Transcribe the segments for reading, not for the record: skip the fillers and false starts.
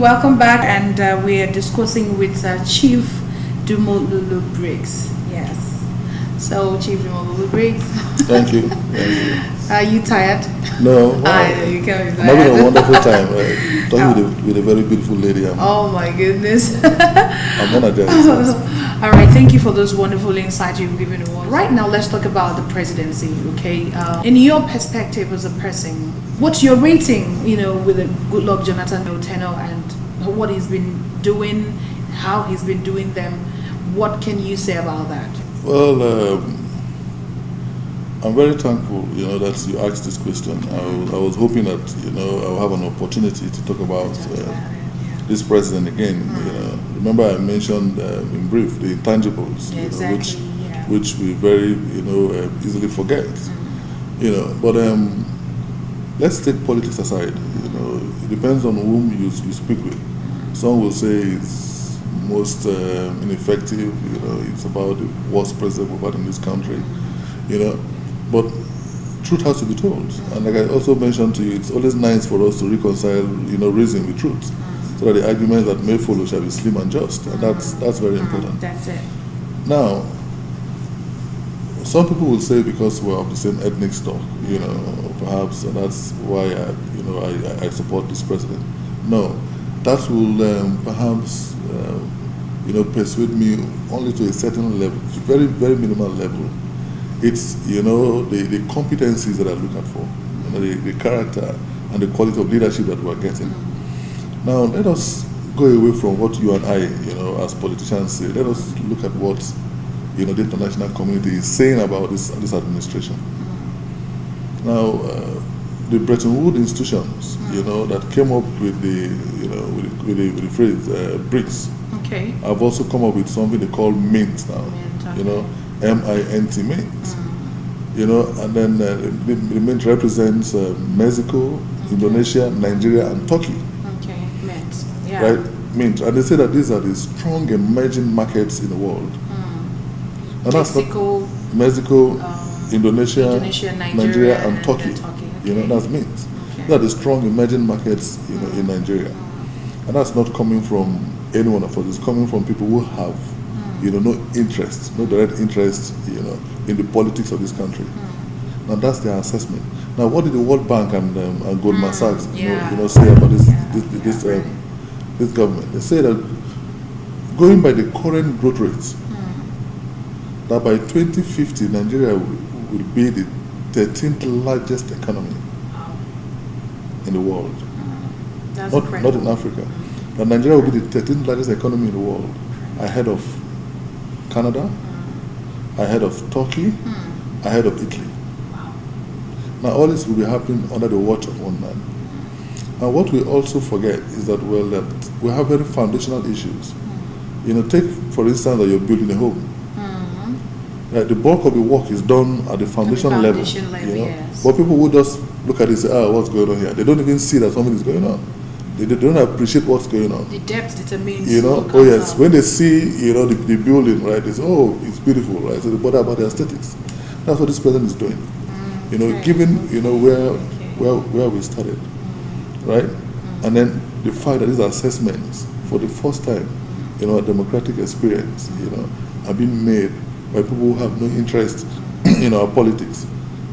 Welcome back, and we are discussing with Chief Dumo Lulu Briggs. Yes. So, Chief Dumo Lulu Briggs. Thank you. Thank you. Are you tired? No. I know you can't be I'm having tired. a wonderful time. Talking with a very beautiful lady. Oh my goodness. I'm energized. All right, thank you for those wonderful insights you've given us. Right now, let's talk about the presidency, okay? In your perspective as a person, what's your rating, with the Goodluck Jonathan tenure and what he's been doing, how he's been doing them? What can you say about that? Well, I'm very thankful, that you asked this question. I was hoping that, I'll have an opportunity to talk about this president again. Remember I mentioned in brief the intangibles, which we very, easily forget. But let's take politics aside. It depends on whom you speak with. Some will say it's most ineffective. It's about the worst president we've had in this country. But truth has to be told. And like I also mentioned to you, it's always nice for us to reconcile, reason with truth, so that the arguments that may follow shall be slim and just. And that's very important. That's it. Now, some people will say because we're of the same ethnic stock, perhaps, and that's why I support this president. No, that will perhaps persuade me only to a certain level, very, very minimal level. It's the competencies that I look at for, the character and the quality of leadership that we're getting. Now let us go away from what you and I, as politicians say. Let us look at what the international community is saying about this administration. Now, the Bretton Woods institutions, that came up with the phrase BRICS, have also come up with something they call MINT now. MINT, mint. And then the mint represents Mexico, Indonesia, Nigeria, and Turkey. Okay, mint. Yeah. Right, mint. And they say that these are the strong emerging markets in the world. And Mexico, that's not Indonesia, Nigeria, and Turkey. That's mint. Okay. These are the strong emerging markets, in Nigeria. And that's not coming from any one of us. It's coming from people who have no interest, no direct interest, in the politics of this country. Now that's their assessment. Now, what did the World Bank and Goldman Sachs, say about this government? They say that going by the current growth rates, that by 2050 Nigeria will be the 13th largest economy in the world. Not in Africa. But Nigeria will be the 13th largest economy in the world, ahead of Canada, ahead of Turkey, ahead of Italy. Wow. Now all this will be happening under the watch of one man. And what we also forget is that that we have very foundational issues. Take for instance that you're building a home. Right, the bulk of the work is done at the foundation level. Yes. But people would just look at it and say, what's going on here? They don't even see that something is going on. They don't appreciate what's going on. The depth determines. Oh yes, when they see the building, right, they say, it's beautiful, right? So they bother about the aesthetics. That's what this president is doing. Given where we started, right, and then the fact that these assessments for the first time, a democratic experience, are being made by people who have no interest in our politics.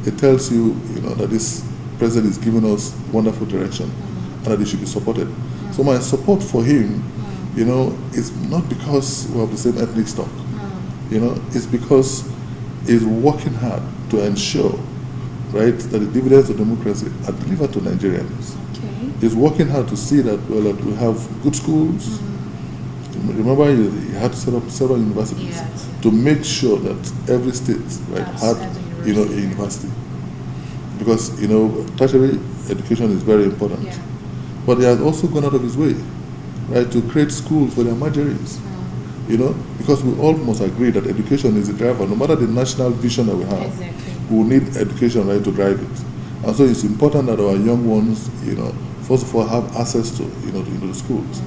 It tells you, that this president is giving us wonderful direction. And that he should be supported. So my support for him, is not because we have the same ethnic stock. It's because he's working hard to ensure, right, that the dividends of democracy are delivered to Nigerians. Okay. He's working hard to see that that we have good schools. Remember, he had to set up several universities to make sure that every state had a university. Because tertiary education is very important. Yeah. But he has also gone out of his way, right, to create schools for their marginaries. Because we all must agree that education is the driver. No matter the national vision that we have, we will need education, right, to drive it. And so it's important that our young ones, first of all, have access to, the schools.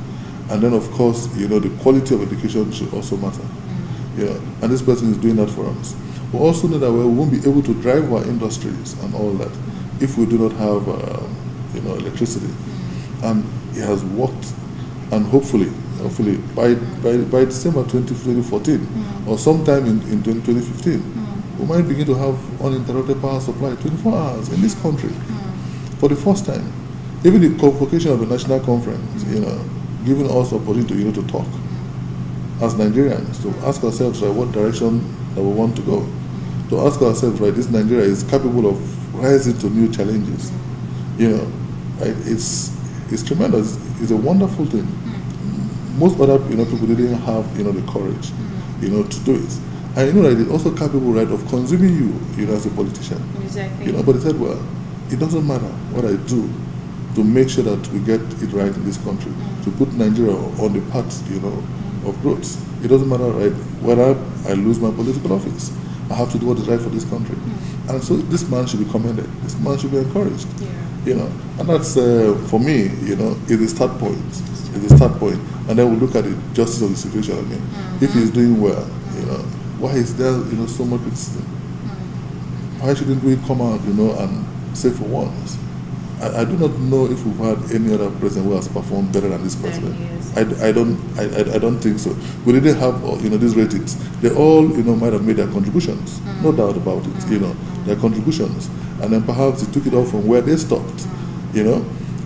And then, of course, the quality of education should also matter. And this person is doing that for us. We also know that we won't be able to drive our industries and all that if we do not have, electricity. And he has worked And hopefully by December 2014 or sometime in 2015, we might begin to have uninterrupted power supply 24 hours in this country for the first time. Even the convocation of a national conference, giving us opportunity to talk as Nigerians, to ask ourselves what direction that we want to go, to ask ourselves this Nigeria is capable of rising to new challenges. It's tremendous. It's a wonderful thing. Most other people didn't have the courage to do it. And that it's also capable of consuming you as a politician. Exactly. But they said, well, it doesn't matter what I do to make sure that we get it right in this country, to put Nigeria on the path of growth. It doesn't matter whether I lose my political office. I have to do what is right for this country. And so this man should be commended. This man should be encouraged. Yeah. And that's for me, is the start point. Is the start point. And then we look at the justice of the situation. I mean, if he's doing well, why is there so much criticism? Why shouldn't we come out and say for once? I do not know if we've had any other president who has performed better than this president. I don't think so. We didn't have these ratings. They all might have made their contributions, no doubt about it. Their contributions, and then perhaps he took it off from where they stopped.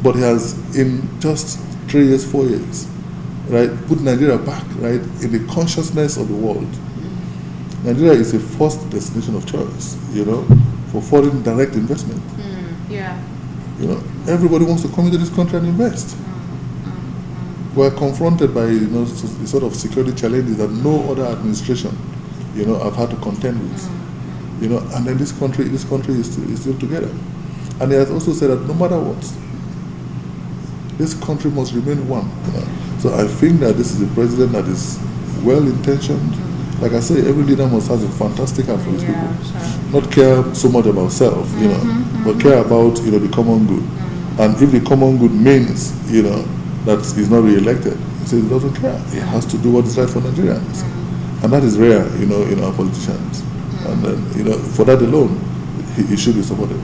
But he has in just 3 years, 4 years, put Nigeria back in the consciousness of the world. Nigeria is a first destination of choice, for foreign direct investment. Yeah. Everybody wants to come into this country and invest. We're confronted by the sort of security challenges that no other administration have had to contend with. And then this country is still together. And he has also said that no matter what, this country must remain one. So I think that this is a president that is well intentioned. Like I say, every leader must have a fantastic heart for his people. Sure. Not care so much about self, but care about the common good. And if the common good means that he's not re-elected, he says he doesn't care. He has to do what is right for Nigerians, and that is rare, in our politicians. And then for that alone, he should be supported.